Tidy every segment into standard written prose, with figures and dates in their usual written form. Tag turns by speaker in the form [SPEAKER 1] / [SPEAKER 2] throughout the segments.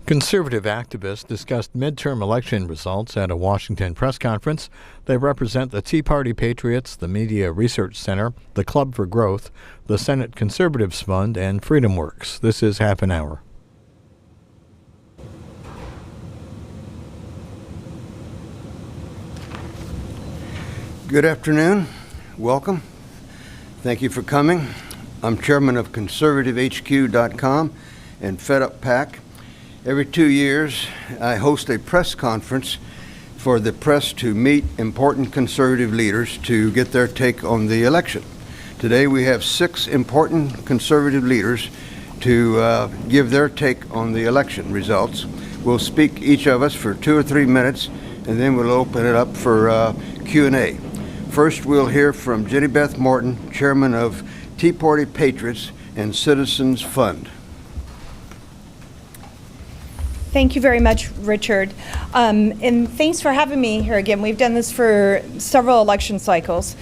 [SPEAKER 1] Conservative activists discussed midterm election results at a Washington press conference. They represent the Tea Party Patriots, the Media Research Center, the Club for Growth, the Senate Conservatives Fund, and FreedomWorks. This is Half an Hour.
[SPEAKER 2] Good afternoon. Welcome. Thank you for coming. I'm chairman of conservativehq.com and Fed Up PAC. Every 2 years, I host a press conference for the press to meet important conservative leaders to get their take on the election. Today we have 6 important conservative leaders to give their take on the election results. We'll speak each of us for 2 or 3 minutes, and then we'll open it up for Q&A. First, we'll hear from Jenny Beth Morton, chairman of Tea Party Patriots and Citizens Fund.
[SPEAKER 3] Thank you very much, Richard. And thanks for having me here again. We've done this for several election cycles.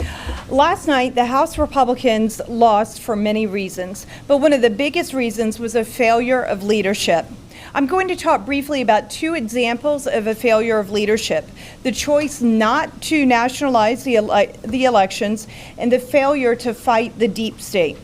[SPEAKER 3] Last night, the House Republicans lost for many reasons, but one of the biggest reasons was a failure of leadership. I'm going to talk briefly about 2 examples of a failure of leadership: the choice not to nationalize the elections and the failure to fight the deep state.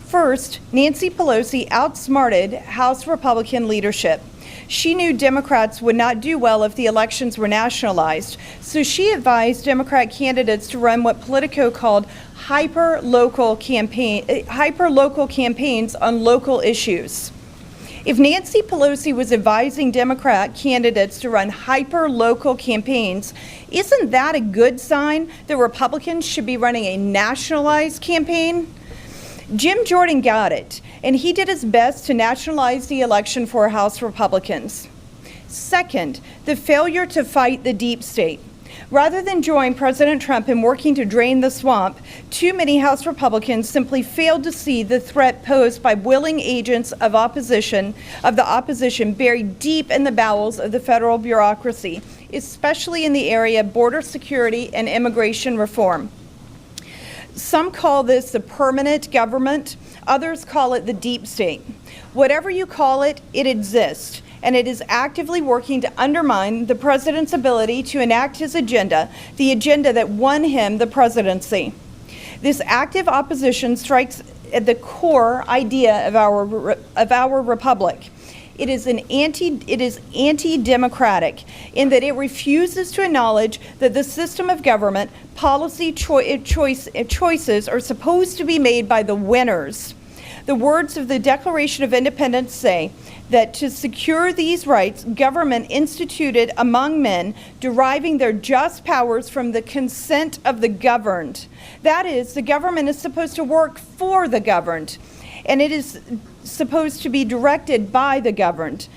[SPEAKER 3] First, Nancy Pelosi outsmarted House Republican leadership. She knew Democrats would not do well if the elections were nationalized, so she advised Democrat candidates to run what Politico called hyper-local campaigns on local issues. If Nancy Pelosi was advising Democrat candidates to run hyper-local campaigns, isn't that a good sign that Republicans should be running a nationalized campaign? Jim Jordan got it, and he did his best to nationalize the election for House Republicans. Second, the failure to fight the deep state. Rather than join President Trump in working to drain the swamp, too many House Republicans simply failed to see the threat posed by willing agents of the opposition buried deep in the bowels of the federal bureaucracy, especially in the area of border security and immigration reform. Some call this the permanent government, others call it the deep state. Whatever you call it, it exists, and it is actively working to undermine the president's ability to enact his agenda, the agenda that won him the presidency. This active opposition strikes at the core idea of our republic. It is anti-democratic in that it refuses to acknowledge that the system of government policy choices are supposed to be made by the winners. The words of the Declaration of Independence say that to secure these rights, government instituted among men, deriving their just powers from the consent of the governed. That is, the government is supposed to work for the governed, and it is supposed to be directed by the governed.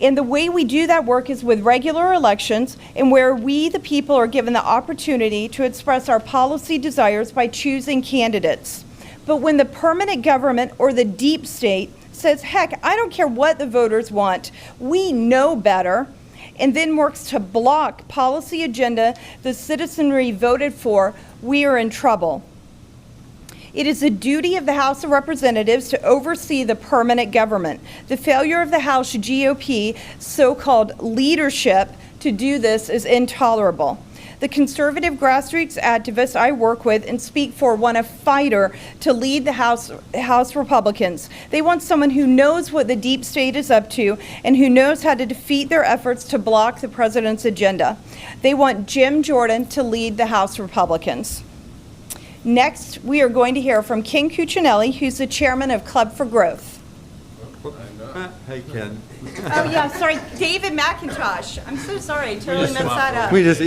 [SPEAKER 3] And the way we do that work is with regular elections, and where we, the people, are given the opportunity to express our policy desires by choosing candidates. But when the permanent government or the deep state says, heck, I don't care what the voters want, we know better, and then works to block policy agenda the citizenry voted for, we are in trouble. It is the duty of the House of Representatives to oversee the permanent government. The failure of the House GOP so-called leadership to do this is intolerable. The conservative grassroots activists I work with and speak for want a fighter to lead the House Republicans. They want someone who knows what the deep state is up to and who knows how to defeat their efforts to block the president's agenda. They want Jim Jordan to lead the House Republicans. Next, we are going to hear from Ken Cuccinelli, who's the chairman of Club for Growth.
[SPEAKER 4] Hey, Ken.
[SPEAKER 3] Oh, yeah, sorry, David McIntosh. I'm so sorry, I totally messed that up.
[SPEAKER 4] We just,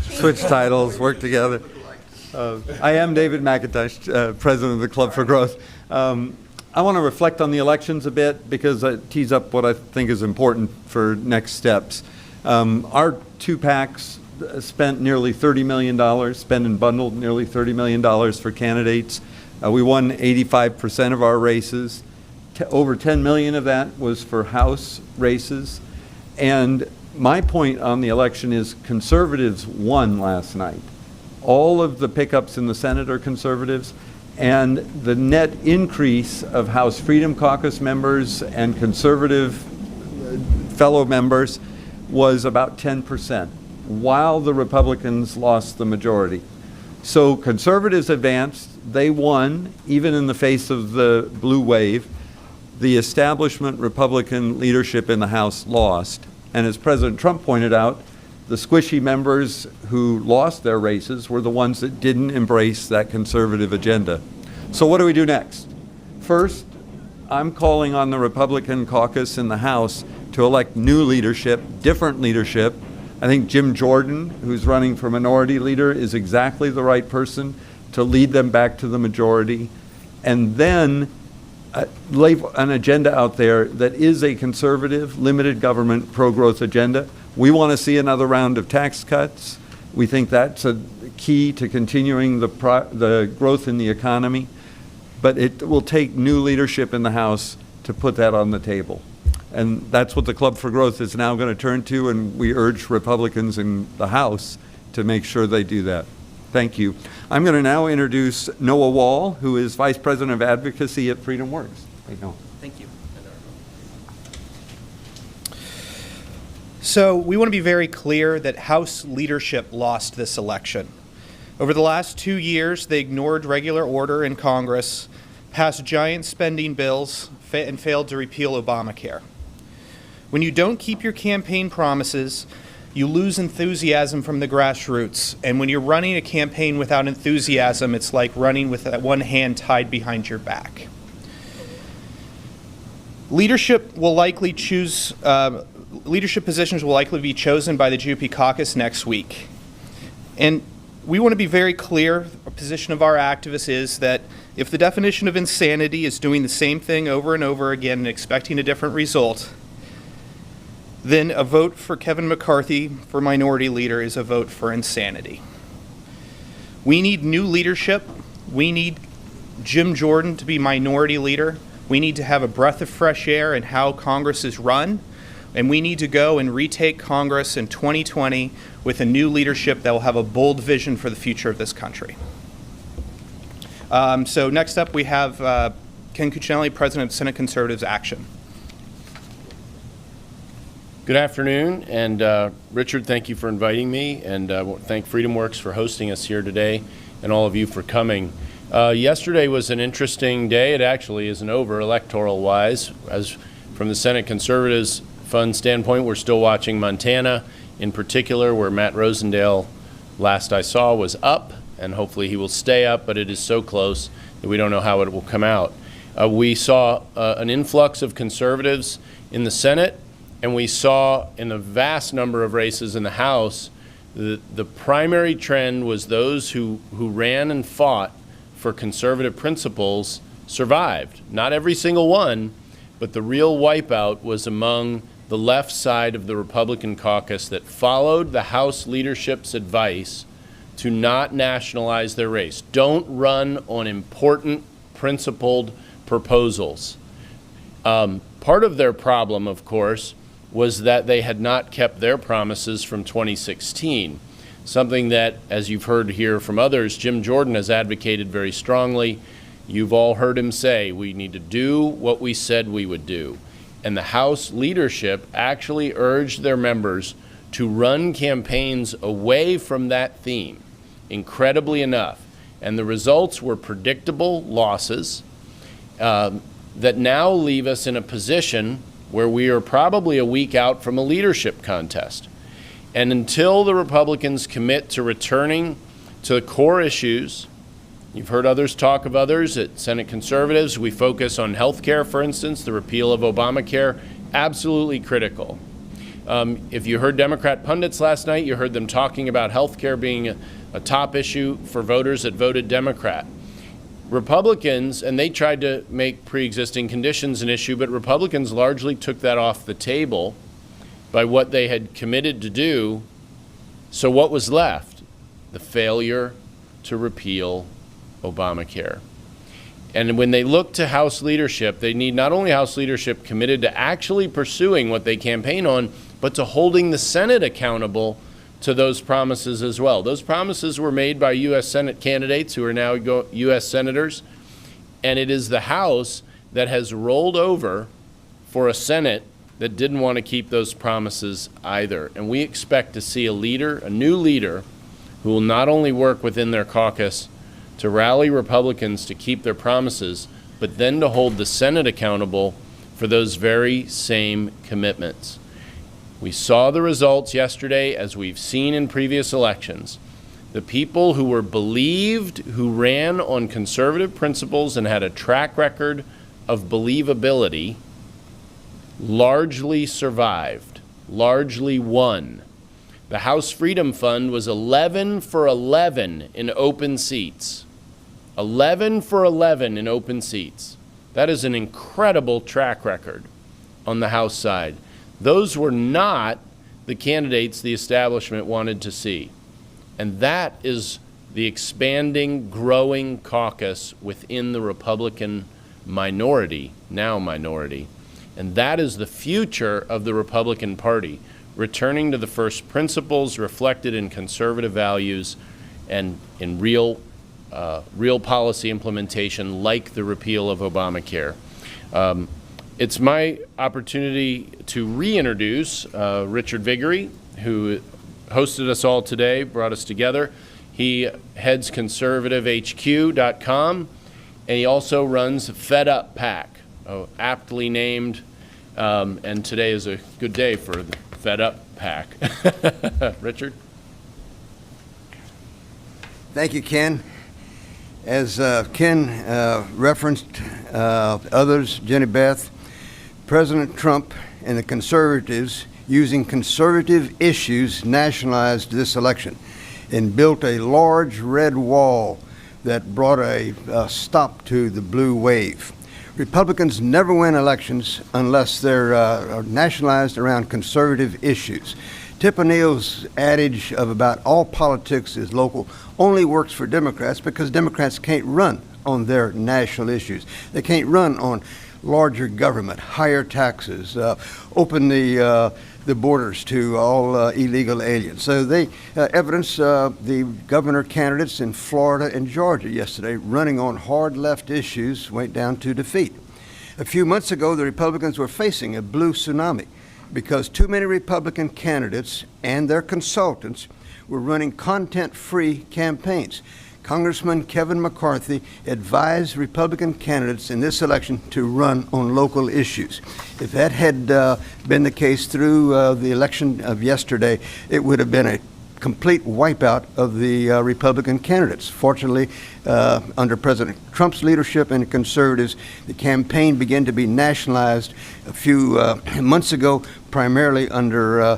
[SPEAKER 4] switch titles, work together. I am David McIntosh, president of the Club for Growth. I want to reflect on the elections a bit because it tees up what I think is important for next steps. Our 2 PACs spent nearly $30 million, spent and bundled nearly $30 million for candidates. We won 85% of our races. Over 10 million of that was for House races. And my point on the election is conservatives won last night. All of the pickups in the Senate are conservatives, and the net increase of House Freedom Caucus members and conservative fellow members was about 10%, while the Republicans lost the majority. So conservatives advanced, they won, even in the face of the blue wave. The establishment Republican leadership in the House lost. And as President Trump pointed out, the squishy members who lost their races were the ones that didn't embrace that conservative agenda. So what do we do next? First, I'm calling on the Republican caucus in the House to elect new leadership, different leadership. I think Jim Jordan, who's running for minority leader, is exactly the right person to lead them back to the majority. And then lay an agenda out there that is a conservative, limited government, pro-growth agenda. We want to see another round of tax cuts. We think that's a key to continuing the growth in the economy. But it will take new leadership in the House to put that on the table. And that's what the Club for Growth is now going to turn to, and we urge Republicans in the House to make sure they do that. Thank you. I'm going to now introduce Noah Wall, who is Vice President of Advocacy at Freedom Works. Hey, Noah.
[SPEAKER 5] Thank you. So we want to be very clear that House leadership lost this election. Over the last 2 years, they ignored regular order in Congress, passed giant spending bills, and failed to repeal Obamacare. When you don't keep your campaign promises, you lose enthusiasm from the grassroots. And when you're running a campaign without enthusiasm, it's like running with one hand tied behind your back. Leadership positions will likely be chosen by the GOP caucus next week. And we want to be very clear, the position of our activists is that if the definition of insanity is doing the same thing over and over again and expecting a different result, then a vote for Kevin McCarthy for minority leader is a vote for insanity. We need new leadership. We need Jim Jordan to be minority leader. We need to have a breath of fresh air in how Congress is run. And we need to go and retake Congress in 2020 with a new leadership that will have a bold vision for the future of this country. So next up we have Ken Cuccinelli, President of Senate Conservatives Action.
[SPEAKER 6] Good afternoon, and Richard, thank you for inviting me, and thank Freedom Works for hosting us here today, and all of you for coming. Yesterday was an interesting day. It actually isn't over electoral-wise. As from the Senate Conservatives Fund standpoint, we're still watching Montana, in particular, where Matt Rosendale, last I saw, was up, and hopefully he will stay up, but it is so close that we don't know how it will come out. We saw an influx of conservatives in the Senate, and we saw in a vast number of races in the House, the primary trend was those who ran and fought for conservative principles survived. Not every single one, but the real wipeout was among the left side of the Republican caucus that followed the House leadership's advice to not nationalize their race. Don't run on important, principled proposals. Part of their problem, of course, was that they had not kept their promises from 2016, something that, as you've heard here from others, Jim Jordan has advocated very strongly. You've all heard him say, we need to do what we said we would do. And the House leadership actually urged their members to run campaigns away from that theme, incredibly enough. And the results were predictable losses that now leave us in a position where we are probably a week out from a leadership contest. And until the Republicans commit to returning to the core issues, you've heard others talk of others. At Senate Conservatives, we focus on health care, for instance, the repeal of Obamacare, absolutely critical. If you heard Democrat pundits last night, you heard them talking about health care being a top issue for voters that voted Democrat. Republicans, and they tried to make pre-existing conditions an issue, but Republicans largely took that off the table by what they had committed to do. So what was left? The failure to repeal Obamacare. And when they look to House leadership, they need not only House leadership committed to actually pursuing what they campaign on, but to holding the Senate accountable to those promises as well. Those promises were made by U.S. Senate candidates who are now U.S. senators, and it is the House that has rolled over for a Senate that didn't want to keep those promises either. And we expect to see a new leader, who will not only work within their caucus to rally Republicans to keep their promises, but then to hold the Senate accountable for those very same commitments. We saw the results yesterday, as we've seen in previous elections. The people who were believed, who ran on conservative principles and had a track record of believability, largely survived, largely won. The House Freedom Fund was 11 for 11 in open seats. 11 for 11 in open seats. That is an incredible track record on the House side. Those were not the candidates the establishment wanted to see. And that is the expanding, growing caucus within the Republican minority, now minority. And that is the future of the Republican Party, returning to the first principles reflected in conservative values and in real policy implementation, like the repeal of Obamacare. It's my opportunity to reintroduce Richard Viguerie, who hosted us all today, brought us together. He heads conservativehq.com, and he also runs Fed Up PAC, aptly named, and today is a good day for the Fed Up PAC. Richard?
[SPEAKER 2] Thank you, Ken. As Ken referenced, others, Jenny Beth, President Trump and the conservatives, using conservative issues, nationalized this election and built a large red wall that brought a stop to the blue wave. Republicans never win elections unless they're nationalized around conservative issues. Tip O'Neill's adage of about all politics is local only works for Democrats because Democrats can't run on their national issues. They can't run on larger government, higher taxes, open the borders to all illegal aliens. So they evidenced the governor candidates in Florida and Georgia yesterday running on hard left issues went down to defeat. A few months ago, the Republicans were facing a blue tsunami because too many Republican candidates and their consultants were running content-free campaigns. Congressman Kevin McCarthy advised Republican candidates in this election to run on local issues. If that had been the case through the election of yesterday, it would have been a complete wipeout of the Republican candidates. Fortunately, under President Trump's leadership and conservatives, the campaign began to be nationalized a few months ago, primarily under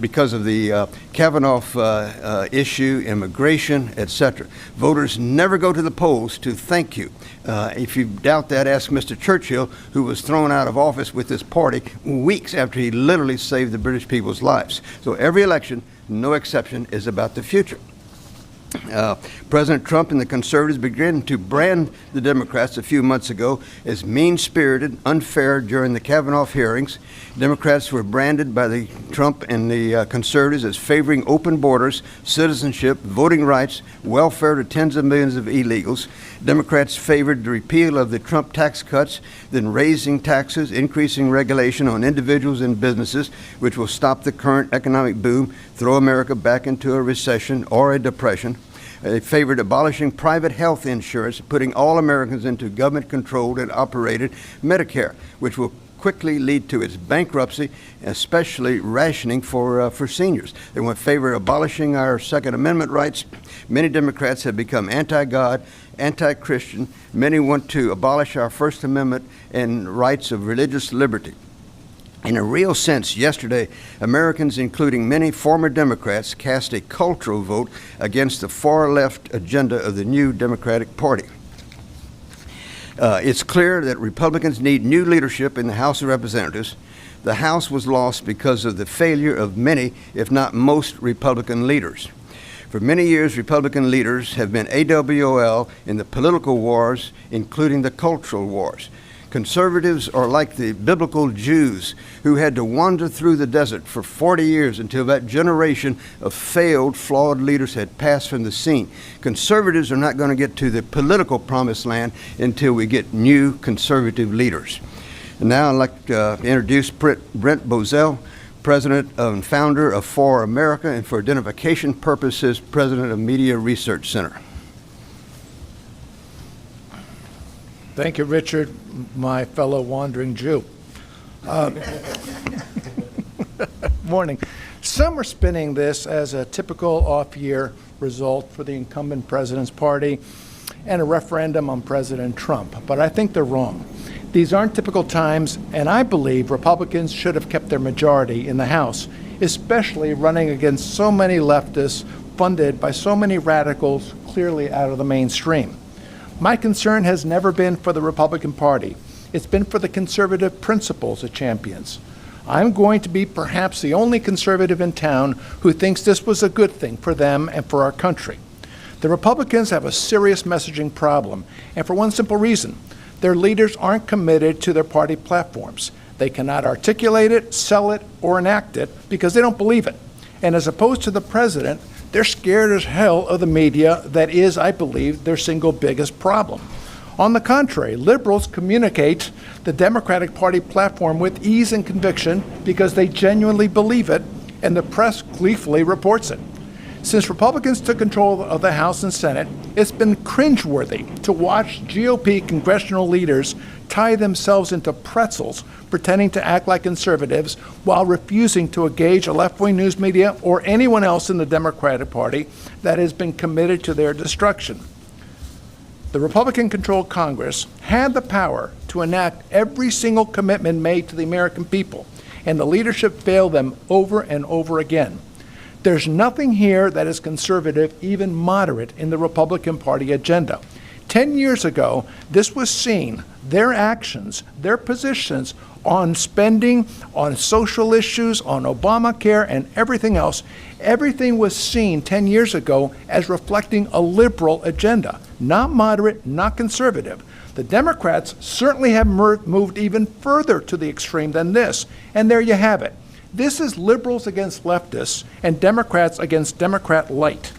[SPEAKER 2] because of the Kavanaugh issue, immigration, etc. Voters never go to the polls to thank you. If you doubt that, ask Mr. Churchill, who was thrown out of office with this party weeks after he literally saved the British people's lives. So every election, no exception, is about the future. President Trump and the conservatives began to brand the Democrats a few months ago as mean-spirited, unfair during the Kavanaugh hearings. Democrats were branded by the Trump and the conservatives as favoring open borders, citizenship, voting rights, welfare to tens of millions of illegals. Democrats favored the repeal of the Trump tax cuts, then raising taxes, increasing regulation on individuals and businesses, which will stop the current economic boom, throw America back into a recession or a depression. They favored abolishing private health insurance, putting all Americans into government-controlled and operated Medicare, which will quickly lead to its bankruptcy, especially rationing for seniors. They want to favor abolishing our Second Amendment rights. Many Democrats have become anti-God, anti-Christian. Many want to abolish our First Amendment and rights of religious liberty. In a real sense, yesterday, Americans, including many former Democrats, cast a cultural vote against the far-left agenda of the new Democratic Party. It's clear that Republicans need new leadership in the House of Representatives. The House was lost because of the failure of many, if not most, Republican leaders. For many years, Republican leaders have been AWOL in the political wars, including the cultural wars. Conservatives are like the biblical Jews who had to wander through the desert for 40 years until that generation of failed, flawed leaders had passed from the scene. Conservatives are not going to get to the political promised land until we get new conservative leaders. And now I'd like to introduce Brent Bozell, President and founder of For America, and for identification purposes, President of Media Research Center.
[SPEAKER 7] Thank you, Richard, my fellow wandering Jew. Morning. Some are spinning this as a typical off-year result for the incumbent president's party and a referendum on President Trump, but I think they're wrong. These aren't typical times, and I believe Republicans should have kept their majority in the House, especially running against so many leftists funded by so many radicals clearly out of the mainstream. My concern has never been for the Republican Party. It's been for the conservative principles it champions. I'm going to be perhaps the only conservative in town who thinks this was a good thing for them and for our country. The Republicans have a serious messaging problem, and for one simple reason. Their leaders aren't committed to their party platforms. They cannot articulate it, sell it, or enact it because they don't believe it. And as opposed to the president, they're scared as hell of the media that is, I believe, their single biggest problem. On the contrary, liberals communicate the Democratic Party platform with ease and conviction because they genuinely believe it, and the press gleefully reports it. Since Republicans took control of the House and Senate, it's been cringeworthy to watch GOP congressional leaders tie themselves into pretzels, pretending to act like conservatives while refusing to engage a left-wing news media or anyone else in the Democratic Party that has been committed to their destruction. The Republican-controlled Congress had the power to enact every single commitment made to the American people, and the leadership failed them over and over again. There's nothing here that is conservative, even moderate, in the Republican Party agenda. 10 years ago, this was seen, their actions, their positions on spending, on social issues, on Obamacare, and everything else, everything was seen 10 years ago as reflecting a liberal agenda, not moderate, not conservative. The Democrats certainly have moved even further to the extreme than this, and there you have it. This is liberals against leftists and Democrats against Democrat light.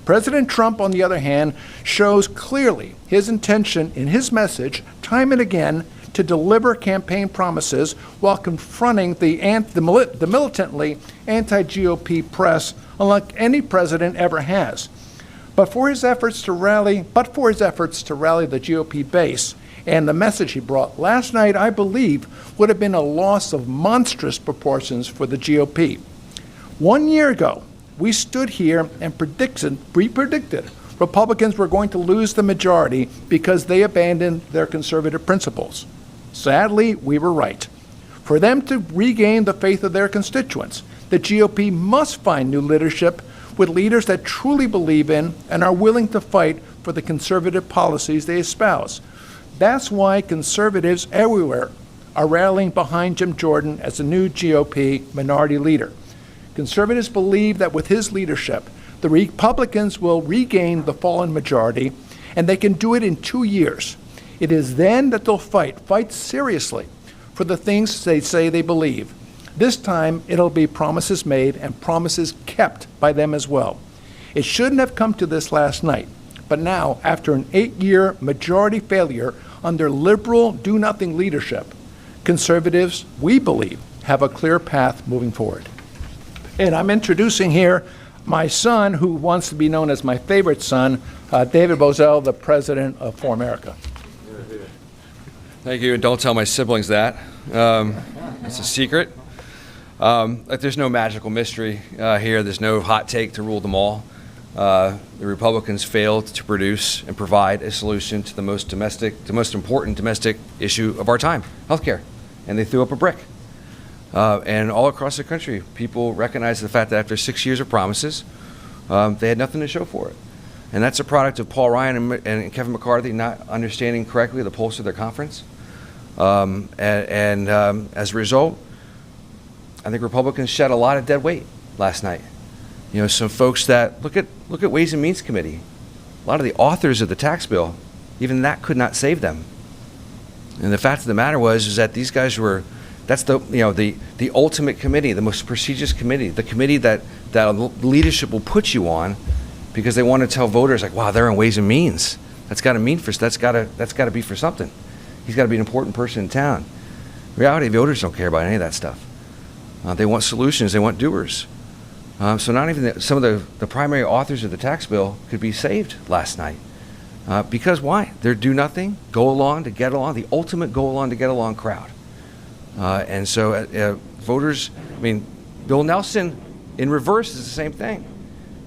[SPEAKER 7] President Trump, on the other hand, shows clearly his intention in his message, time and again, to deliver campaign promises while confronting the militantly anti-GOP press, unlike any president ever has. But for his efforts to rally the GOP base, and the message he brought last night, I believe, would have been a loss of monstrous proportions for the GOP. 1 year ago, we stood here and predicted Republicans were going to lose the majority because they abandoned their conservative principles. Sadly, we were right. For them to regain the faith of their constituents, the GOP must find new leadership with leaders that truly believe in and are willing to fight for the conservative policies they espouse. That's why conservatives everywhere are rallying behind Jim Jordan as the new GOP minority leader. Conservatives believe that with his leadership, the Republicans will regain the fallen majority, and they can do it in 2 years. It is then that they'll fight seriously for the things they say they believe. This time, it'll be promises made and promises kept by them as well. It shouldn't have come to this last night, but now, after an 8-year majority failure under liberal do-nothing leadership, conservatives, we believe, have a clear path moving forward. And I'm introducing here my son, who wants to be known as my favorite son, David Bozell, the president of For America.
[SPEAKER 8] Thank you, and don't tell my siblings that. It's a secret. There's no magical mystery here. There's no hot take to rule them all. The Republicans failed to produce and provide a solution to the most important domestic issue of our time, healthcare, and they threw up a brick. And all across the country, people recognize the fact that after 6 years of promises, they had nothing to show for it. And that's a product of Paul Ryan and Kevin McCarthy not understanding correctly the pulse of their conference. As a result, I think Republicans shed a lot of dead weight last night. You know, some folks that look at Ways and Means Committee. A lot of the authors of the tax bill, even that could not save them. And the fact of the matter is that these guys were, that's the ultimate committee, the most prestigious committee, the committee that leadership will put you on because they want to tell voters like, wow, they're in Ways and Means. That's got to be for something. He's got to be an important person in town. Reality, voters don't care about any of that stuff. They want solutions. They want doers. So not even some of the primary authors of the tax bill could be saved last night. Because why? They're do nothing, go along to get along, the ultimate go along to get along crowd. And so voters, I mean, Bill Nelson in reverse is the same thing.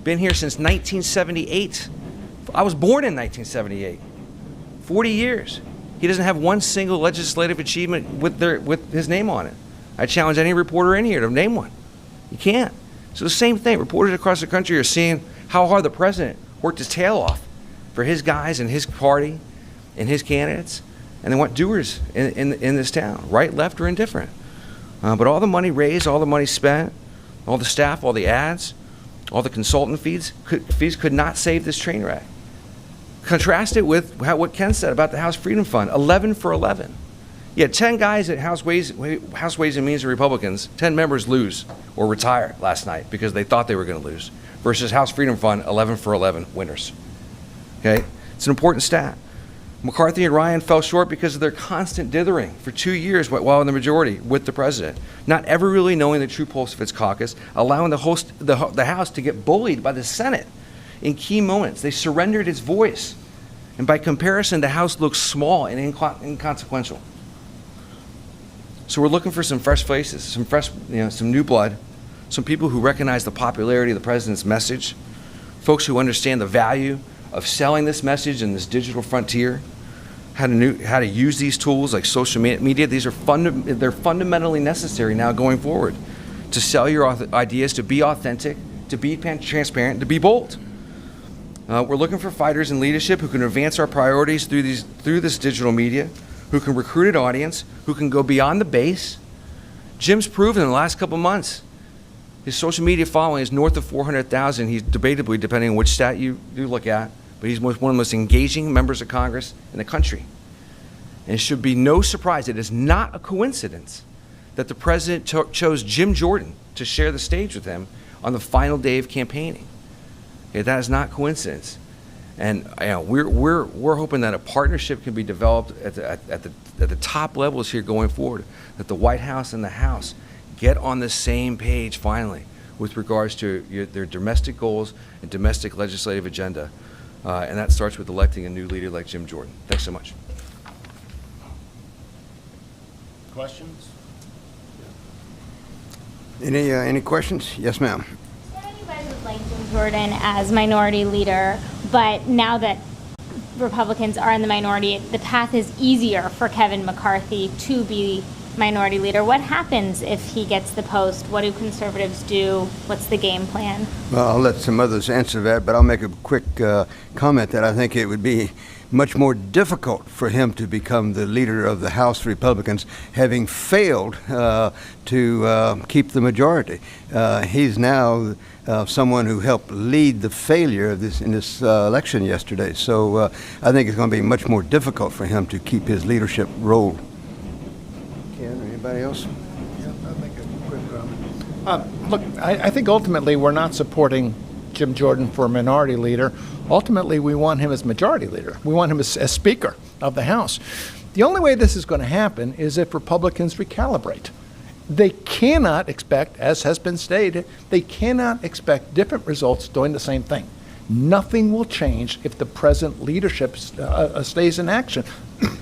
[SPEAKER 8] Been here since 1978. I was born in 1978. 40 years. He doesn't have one single legislative achievement with his name on it. I challenge any reporter in here to name one. You can't. So the same thing. Reporters across the country are seeing how hard the president worked his tail off for his guys and his party and his candidates, and they want doers in this town, right, left, or indifferent. But all the money raised, all the money spent, all the staff, all the ads, all the consultant fees could not save this train wreck. Contrast it with what Ken said about the House Freedom Fund, 11 for 11. You had 10 guys at House Ways and Means of Republicans, 10 members lose or retire last night because they thought they were going to lose, versus House Freedom Fund, 11 for 11 winners. Okay? It's an important stat. McCarthy and Ryan fell short because of their constant dithering for 2 years while in the majority with the president, not ever really knowing the true pulse of its caucus, allowing the House to get bullied by the Senate in key moments. They surrendered its voice. And by comparison, the House looks small and inconsequential. So we're looking for some fresh faces, some new blood, some people who recognize the popularity of the president's message, folks who understand the value of selling this message in this digital frontier, how to use these tools like social media. These are they're fundamentally necessary now going forward to sell your ideas, to be authentic, to be transparent, to be bold. We're looking for fighters in leadership who can advance our priorities through this digital media, who can recruit an audience, who can go beyond the base. Jim's proven in the last couple months, his social media following is north of 400,000. He's debatably, depending on which stat you look at, but he's one of the most engaging members of Congress in the country. And it should be no surprise, it is not a coincidence that the president chose Jim Jordan to share the stage with him on the final day of campaigning. Okay, that is not coincidence. And we're hoping that a partnership can be developed at the top levels here going forward, that the White House and the House get on the same page finally with regards to their domestic goals and domestic legislative agenda. And that starts with electing a new leader like Jim Jordan. Thanks so much.
[SPEAKER 6] Questions?
[SPEAKER 2] Any questions? Yes, ma'am.
[SPEAKER 9] You guys would like Jim Jordan as minority leader, but now that Republicans are in the minority, the path is easier for Kevin McCarthy to be minority leader. What happens if he gets the post? What do conservatives do? What's the game plan?
[SPEAKER 2] Well, I'll let some others answer that, but I'll make a quick comment that I think it would be much more difficult for him to become the leader of the House Republicans, having failed to keep the majority. He's now someone who helped lead the failure of this election yesterday. So I think it's going to be much more difficult for him to keep his leadership role. Ken, or anybody else?
[SPEAKER 7] Yeah, I'll make a quick comment. Look, I think ultimately we're not supporting Jim Jordan for minority leader. Ultimately, we want him as majority leader. We want him as Speaker of the House. The only way this is going to happen is if Republicans recalibrate. They cannot expect, as has been stated, they cannot expect different results doing the same thing. Nothing will change if the present leadership stays in action.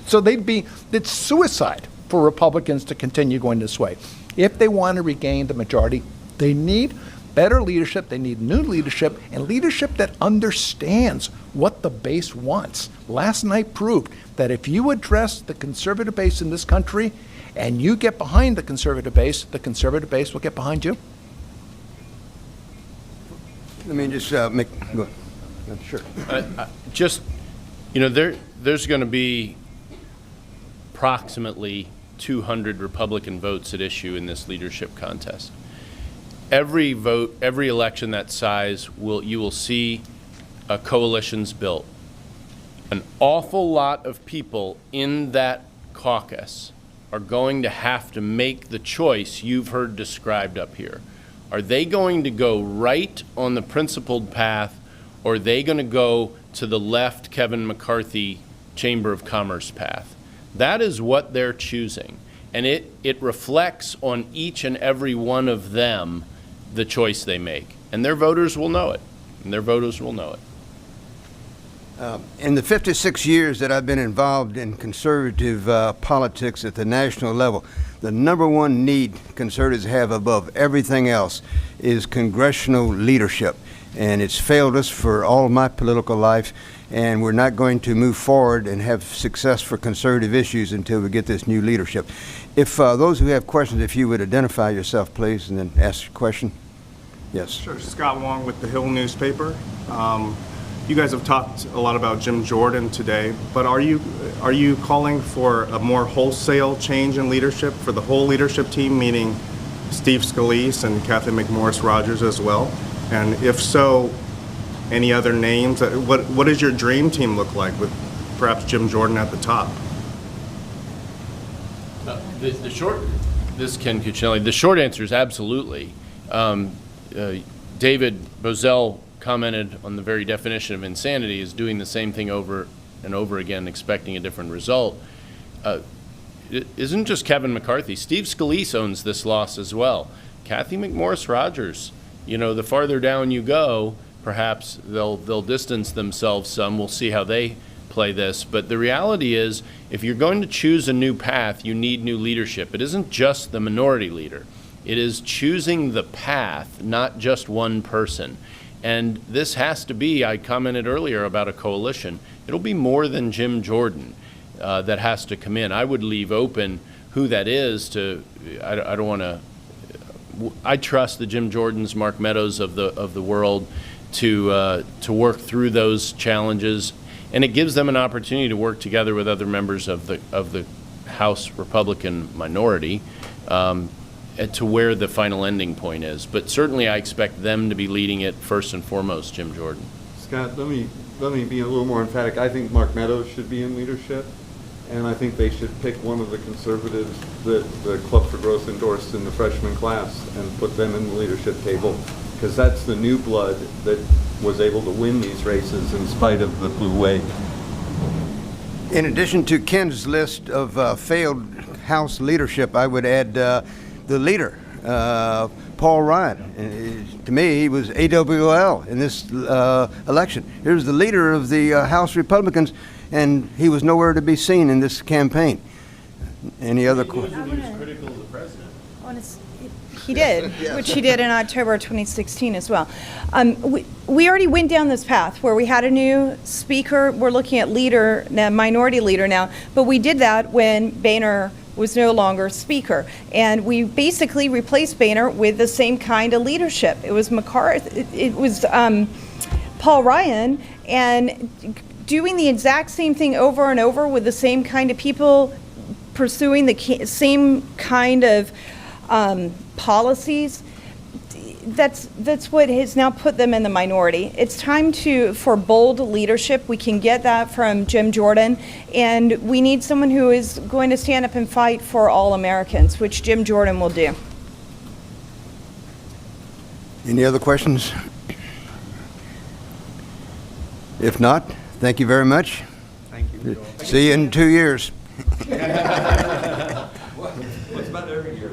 [SPEAKER 7] So it's suicide for Republicans to continue going this way. If they want to regain the majority, they need better leadership, they need new leadership, and leadership that understands what the base wants. Last night proved that if you address the conservative base in this country and you get behind the conservative base will get behind you.
[SPEAKER 2] Let me just go ahead. Sure.
[SPEAKER 6] There's going to be approximately 200 Republican votes at issue in this leadership contest. Every vote, every election that size, you will see coalitions built. An awful lot of people in that caucus are going to have to make the choice you've heard described up here. Are they going to go right on the principled path, or are they going to go to the left Kevin McCarthy Chamber of Commerce path? That is what they're choosing. And it reflects on each and every one of them the choice they make. And their voters will know it. And their voters will know it.
[SPEAKER 2] In the 56 years that I've been involved in conservative politics at the national level, the number one need conservatives have above everything else is congressional leadership. And it's failed us for all of my political life, and we're not going to move forward and have success for conservative issues until we get this new leadership. If those who have questions, if you would identify yourself, please, and then ask your question. Yes.
[SPEAKER 10] Sure. Scott Wong with the Hill newspaper. You guys have talked a lot about Jim Jordan today, but are you calling for a more wholesale change in leadership for the whole leadership team, meaning Steve Scalise and Kathy McMorris Rodgers as well? And if so, any other names? What does your dream team look like with perhaps Jim Jordan at the top?
[SPEAKER 6] The short answer is absolutely. David Bozell commented on the very definition of insanity is doing the same thing over and over again, expecting a different result. It isn't just Kevin McCarthy. Steve Scalise owns this loss as well. Kathy McMorris Rodgers. The farther down you go, perhaps they'll distance themselves some. We'll see how they play this. But the reality is, if you're going to choose a new path, you need new leadership. It isn't just the minority leader. It is choosing the path, not just one person. And this has to be, I commented earlier about a coalition. It'll be more than Jim Jordan that has to come in. I would leave open who that is to, I don't want to, I trust the Jim Jordans, Mark Meadows of the world to work through those challenges, and it gives them an opportunity to work together with other members of the House Republican minority to where the final ending point is. But certainly I expect them to be leading it first and foremost, Jim Jordan.
[SPEAKER 4] Scott, let me be a little more emphatic. I think Mark Meadows should be in leadership, and I think they should pick one of the conservatives that the Club for Growth endorsed in the freshman class and put them in the leadership table, because that's the new blood that was able to win these races in spite of the blue wave.
[SPEAKER 2] In addition to Ken's list of failed House leadership, I would add the leader, Paul Ryan. To me, he was AWOL in this election. Here's the leader of the House Republicans, and he was nowhere to be seen in this campaign. Any other questions?
[SPEAKER 6] He was critical of the president.
[SPEAKER 3] He did, which he did in October 2016 as well. We already went down this path where we had a new speaker. We're looking at leader, minority leader now, but we did that when Boehner was no longer speaker, and we basically replaced Boehner with the same kind of leadership. It was McCarthy, it was Paul Ryan, and doing the exact same thing over and over with the same kind of people pursuing the same kind of policies. That's what has now put them in the minority. It's time for bold leadership. We can get that from Jim Jordan, and we need someone who is going to stand up and fight for all Americans, which Jim Jordan will do.
[SPEAKER 2] Any other questions? If not, thank you very much.
[SPEAKER 4] Thank you.
[SPEAKER 2] See you in 2 years.
[SPEAKER 4] What's about every year?